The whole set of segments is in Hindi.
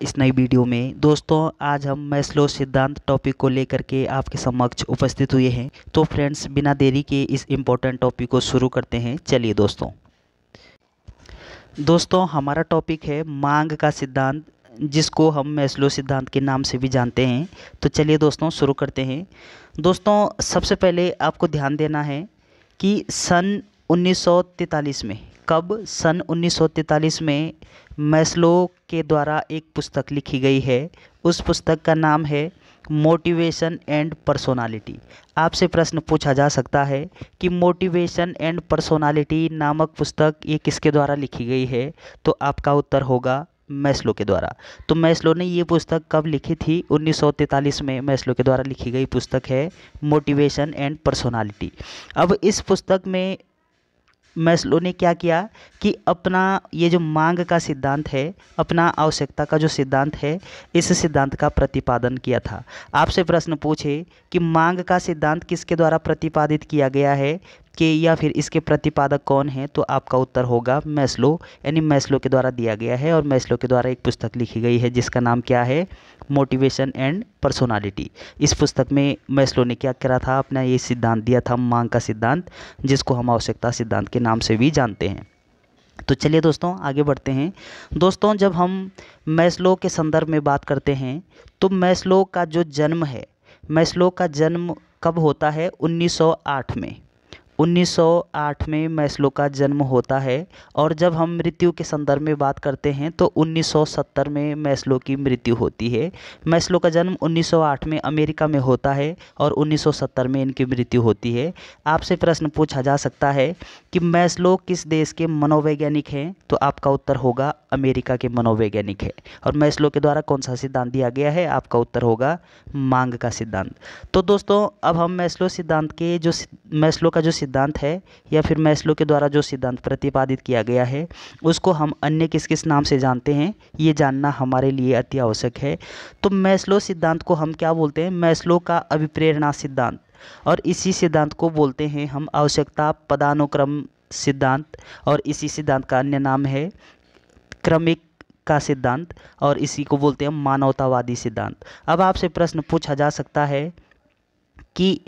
इस नई वीडियो में। दोस्तों आज हम मैस्लो सिद्धांत टॉपिक को लेकर के आपके समक्ष उपस्थित हुए हैं। तो फ्रेंड्स बिना देरी के इस इम्पोर्टेंट टॉपिक को शुरू करते हैं। चलिए दोस्तों हमारा टॉपिक है मांग का सिद्धांत, जिसको हम मैस्लो सिद्धांत के नाम से भी जानते हैं। तो चलिए दोस्तों शुरू करते हैं। दोस्तों सबसे पहले आपको ध्यान देना है कि सन 1943 में, कब, सन 1943 में मैस्लो के द्वारा एक पुस्तक लिखी गई है। उस पुस्तक का नाम है मोटिवेशन एंड पर्सोनालिटी। आपसे प्रश्न पूछा जा सकता है कि मोटिवेशन एंड पर्सोनालिटी नामक पुस्तक ये किसके द्वारा लिखी गई है, तो आपका उत्तर होगा मैस्लो के द्वारा। तो मैस्लो ने ये पुस्तक कब लिखी थी? 1943 में मैस्लो के द्वारा लिखी गई पुस्तक है मोटिवेशन एंड पर्सोनालिटी। अब इस पुस्तक में मैस्लो ने क्या किया कि अपना ये जो मांग का सिद्धांत है, अपना आवश्यकता का जो सिद्धांत है, इस सिद्धांत का प्रतिपादन किया था। आपसे प्रश्न पूछे कि मांग का सिद्धांत किसके द्वारा प्रतिपादित किया गया है कि या फिर इसके प्रतिपादक कौन है, तो आपका उत्तर होगा मैस्लो, यानी मैस्लो के द्वारा दिया गया है। और मैस्लो के द्वारा एक पुस्तक लिखी गई है जिसका नाम क्या है? Motivation and personality. इस पुस्तक में मैस्लो ने क्या करा था? अपना ये सिद्धांत दिया था, मांग का सिद्धांत, जिसको हम आवश्यकता सिद्धांत के नाम से भी जानते हैं। तो चलिए दोस्तों आगे बढ़ते हैं। दोस्तों जब हम मैस्लो के संदर्भ में बात करते हैं तो मैस्लो का जो जन्म है, मैस्लो का जन्म कब होता है? 1908 में। 1908 में मैस्लो का जन्म होता है। और जब हम मृत्यु के संदर्भ में बात करते हैं तो 1970 में मैस्लो की मृत्यु होती है। मैस्लो का जन्म 1908 में अमेरिका में होता है और 1970 में इनकी मृत्यु होती है। आपसे प्रश्न पूछा जा सकता है कि मैस्लो किस देश के मनोवैज्ञानिक हैं, तो आपका उत्तर होगा अमेरिका के मनोवैज्ञानिक है। और मैस्लो के द्वारा कौन सा सिद्धांत दिया गया है? आपका उत्तर होगा मांग का सिद्धांत। तो दोस्तों अब हम मैस्लो सिद्धांत के जो मैस्लो का जो सिद्धांत है या फिर मैस्लो के द्वारा जो सिद्धांत प्रतिपादित किया गया है उसको हम अन्य किस किस नाम से जानते हैं, ये जानना हमारे लिए अति आवश्यक है। तो मैस्लो सिद्धांत को हम क्या बोलते हैं? मैस्लो का अभिप्रेरणा सिद्धांत। और इसी सिद्धांत को बोलते हैं हम आवश्यकता पदानुक्रम सिद्धांत। और इसी सिद्धांत का अन्य नाम है क्रमिक का सिद्धांत। और इसी को बोलते हैं मानवतावादी सिद्धांत। अब आपसे प्रश्न पूछा जा सकता है कि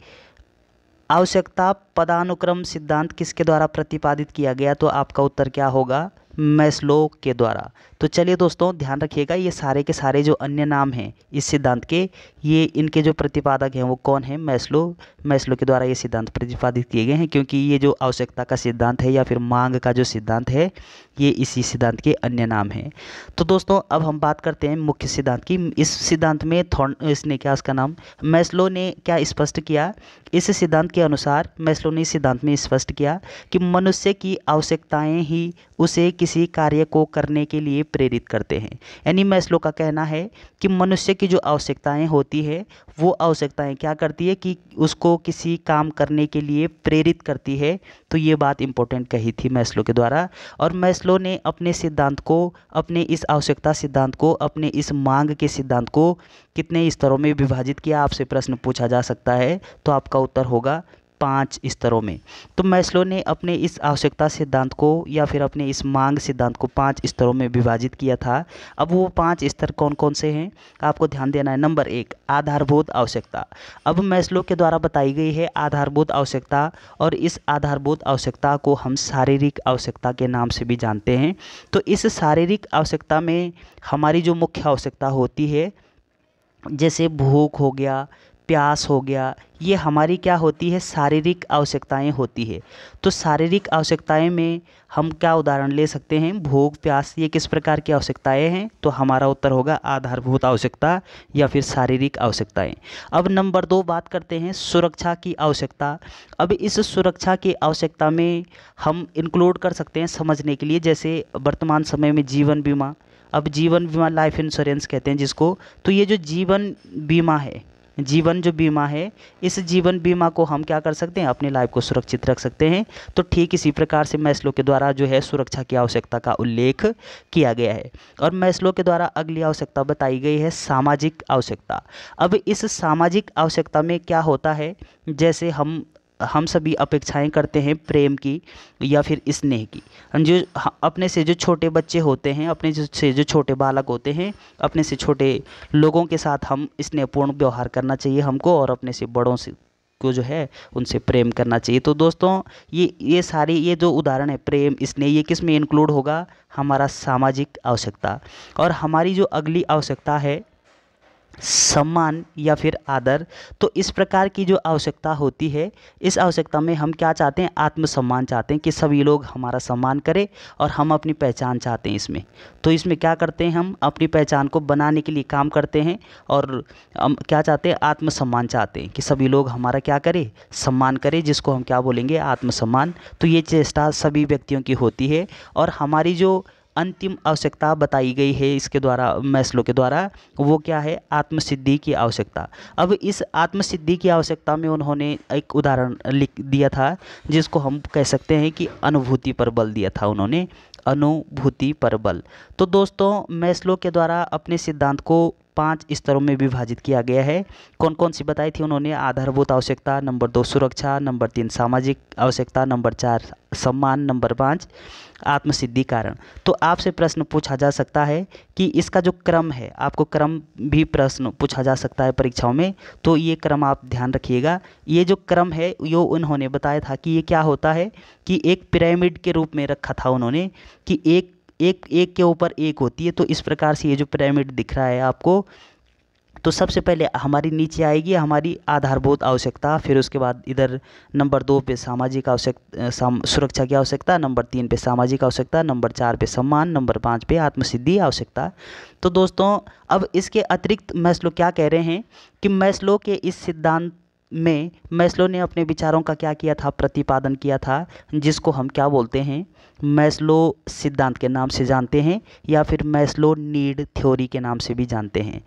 आवश्यकता पदानुक्रम सिद्धांत किसके द्वारा प्रतिपादित किया गया, तो आपका उत्तर क्या होगा? मैस्लो के द्वारा। तो चलिए दोस्तों ध्यान रखिएगा, ये सारे के सारे जो अन्य नाम हैं इस सिद्धांत के, ये इनके जो प्रतिपादक हैं वो कौन है? मैस्लो। मैस्लो के द्वारा ये सिद्धांत प्रतिपादित किए गए हैं, क्योंकि ये जो आवश्यकता का सिद्धांत है या फिर मांग का जो सिद्धांत है ये इसी सिद्धांत के अन्य नाम हैं। तो दोस्तों अब हम बात करते हैं मुख्य सिद्धांत की। इस सिद्धांत में इसने क्या, उसका नाम मैस्लो ने क्या स्पष्ट किया? इस सिद्धांत के अनुसार मैस्लो ने इस सिद्धांत में स्पष्ट किया कि मनुष्य की आवश्यकताएं ही उसे किसी कार्य को करने के लिए प्रेरित करते हैं। यानी मैस्लो का कहना है कि मनुष्य की जो आवश्यकताएं होती है वो आवश्यकताएं क्या करती है कि उसको किसी काम करने के लिए प्रेरित करती है। तो ये बात इंपॉर्टेंट कही थी मैस्लो के द्वारा। और मैस्लो ने अपने सिद्धांत को, अपने इस आवश्यकता सिद्धांत को, अपने इस मांग के सिद्धांत को कितने स्तरों में विभाजित किया? आपसे प्रश्न पूछा जा सकता है, तो आपका उत्तर होगा 5 स्तरों में। तो मैस्लो ने अपने इस आवश्यकता सिद्धांत को या फिर अपने इस मांग सिद्धांत को 5 स्तरों में विभाजित किया था। अब वो 5 स्तर कौन कौन से हैं आपको ध्यान देना है। नंबर 1 आधारभूत आवश्यकता। अब मैस्लो के द्वारा बताई गई है आधारभूत आवश्यकता, और इस आधारभूत आवश्यकता को हम शारीरिक आवश्यकता के नाम से भी जानते हैं। तो इस शारीरिक आवश्यकता में हमारी जो मुख्य आवश्यकता होती है, जैसे भूख हो गया, प्यास हो गया, ये हमारी क्या होती है? शारीरिक आवश्यकताएं होती है। तो शारीरिक आवश्यकताएं में हम क्या उदाहरण ले सकते हैं? भूख, प्यास, ये किस प्रकार की आवश्यकताएं हैं? तो हमारा उत्तर होगा आधारभूत आवश्यकता या फिर शारीरिक आवश्यकताएं। अब नंबर 2 बात करते हैं सुरक्षा की आवश्यकता। अब इस सुरक्षा की आवश्यकता में हम इंक्लूड कर सकते हैं समझने के लिए, जैसे वर्तमान समय में जीवन बीमा। अब जीवन बीमा, लाइफ इंश्योरेंस कहते हैं जिसको। तो ये जो जीवन बीमा है, जीवन जो बीमा है, इस जीवन बीमा को हम क्या कर सकते हैं? अपनी लाइफ को सुरक्षित रख सकते हैं। तो ठीक इसी प्रकार से मैस्लो के द्वारा जो है सुरक्षा की आवश्यकता का उल्लेख किया गया है। और मैस्लो के द्वारा अगली आवश्यकता बताई गई है सामाजिक आवश्यकता। अब इस सामाजिक आवश्यकता में क्या होता है? जैसे हम हम सभी अपेक्षाएं करते हैं प्रेम की या फिर स्नेह की। जो अपने से जो छोटे बच्चे होते हैं, से जो छोटे बालक होते हैं, अपने से छोटे लोगों के साथ हम स्नेहपूर्ण व्यवहार करना चाहिए हमको, और अपने से बड़ों से को जो है उनसे प्रेम करना चाहिए। तो दोस्तों ये सारी ये जो उदाहरण है प्रेम स्नेह, ये किस में इंक्लूड होगा? हमारा सामाजिक आवश्यकता। और हमारी जो अगली आवश्यकता है सम्मान या फिर आदर। तो इस प्रकार की जो आवश्यकता होती है, इस आवश्यकता में हम क्या चाहते हैं? आत्मसम्मान चाहते हैं कि सभी लोग हमारा सम्मान करें, और हम अपनी पहचान चाहते हैं इसमें। तो इसमें क्या करते हैं? हम अपनी पहचान को बनाने के लिए काम करते हैं, और हम क्या चाहते हैं? आत्मसम्मान चाहते हैं कि सभी लोग हमारा क्या करें? सम्मान करें, जिसको हम क्या बोलेंगे? आत्मसम्मान। तो ये चेष्टा सभी व्यक्तियों की होती है। और हमारी जो अंतिम आवश्यकता बताई गई है इसके द्वारा, मैस्लो के द्वारा, वो क्या है? आत्मसिद्धि की आवश्यकता। अब इस आत्मसिद्धि की आवश्यकता में उन्होंने एक उदाहरण लिख दिया था, जिसको हम कह सकते हैं कि अनुभूति पर बल दिया था उन्होंने, अनुभूति पर बल। तो दोस्तों मैस्लो के द्वारा अपने सिद्धांत को 5 स्तरों में विभाजित किया गया है। कौन कौन सी बताई थी उन्होंने? आधारभूत आवश्यकता, नंबर 2 सुरक्षा, नंबर 3 सामाजिक आवश्यकता, नंबर 4 सम्मान, नंबर 5 आत्मसिद्धि कारण। तो आपसे प्रश्न पूछा जा सकता है कि इसका जो क्रम है, आपको क्रम भी प्रश्न पूछा जा सकता है परीक्षाओं में, तो ये क्रम आप ध्यान रखिएगा। ये जो क्रम है यो उन्होंने बताया था कि ये क्या होता है कि एक पिरामिड के रूप में रखा था उन्होंने, कि एक के ऊपर एक होती है। तो इस प्रकार से ये जो पिरामिड दिख रहा है आपको, तो सबसे पहले हमारी नीचे आएगी हमारी आधारभूत आवश्यकता, फिर उसके बाद इधर नंबर 2 पे सामाजिक सुरक्षा की आवश्यकता, नंबर 3 पे सामाजिक आवश्यकता, नंबर 4 पे सम्मान, नंबर 5 पे आत्मसिद्धि आवश्यकता। तो दोस्तों अब इसके अतिरिक्त मैस्लो क्या कह रहे हैं कि मैस्लो के इस सिद्धांत में मैस्लो ने अपने विचारों का क्या किया था? प्रतिपादन किया था, जिसको हम क्या बोलते हैं? मैस्लो सिद्धांत के नाम से जानते हैं, या फिर मैस्लो नीड थ्योरी के नाम से भी जानते हैं।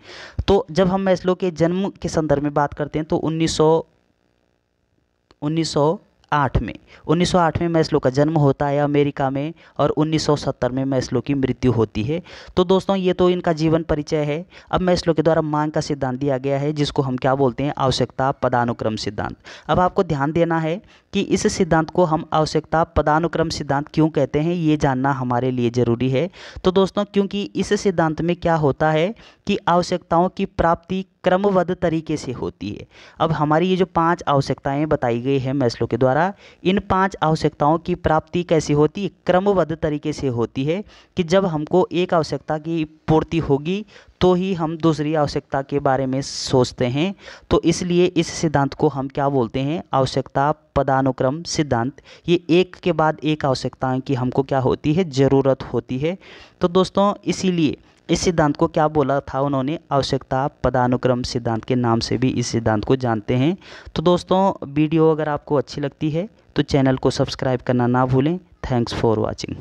तो जब हम मैस्लो के जन्म के संदर्भ में बात करते हैं तो 1908 में मैस्लो का जन्म होता है अमेरिका में, और 1970 में मैस्लो की मृत्यु होती है। तो दोस्तों ये तो इनका जीवन परिचय है। अब मैस्लो के द्वारा मांग का सिद्धांत दिया गया है, जिसको हम क्या बोलते हैं? आवश्यकता पदानुक्रम सिद्धांत। अब आपको ध्यान देना है कि इस सिद्धांत को हम आवश्यकता पदानुक्रम सिद्धांत क्यों कहते हैं, ये जानना हमारे लिए ज़रूरी है। तो दोस्तों क्योंकि इस सिद्धांत में क्या होता है कि आवश्यकताओं की प्राप्ति क्रमबद्ध तरीके से होती है। अब हमारी ये जो 5 आवश्यकताएं बताई गई है मैस्लो के द्वारा, इन 5 आवश्यकताओं की प्राप्ति कैसी होती है? क्रमबद्ध तरीके से होती है, कि जब हमको एक आवश्यकता की पूर्ति होगी तो ही हम दूसरी आवश्यकता के बारे में सोचते हैं। तो इसलिए इस सिद्धांत को हम क्या बोलते हैं? आवश्यकता पदानुक्रम सिद्धांत। ये एक के बाद एक आवश्यकताएं की हमको क्या होती है? ज़रूरत होती है। तो दोस्तों इसीलिए इस सिद्धांत को क्या बोला था उन्होंने? आवश्यकता पदानुक्रम सिद्धांत के नाम से भी इस सिद्धांत को जानते हैं। तो दोस्तों वीडियो अगर आपको अच्छी लगती है तो चैनल को सब्सक्राइब करना ना भूलें। Thanks for watching.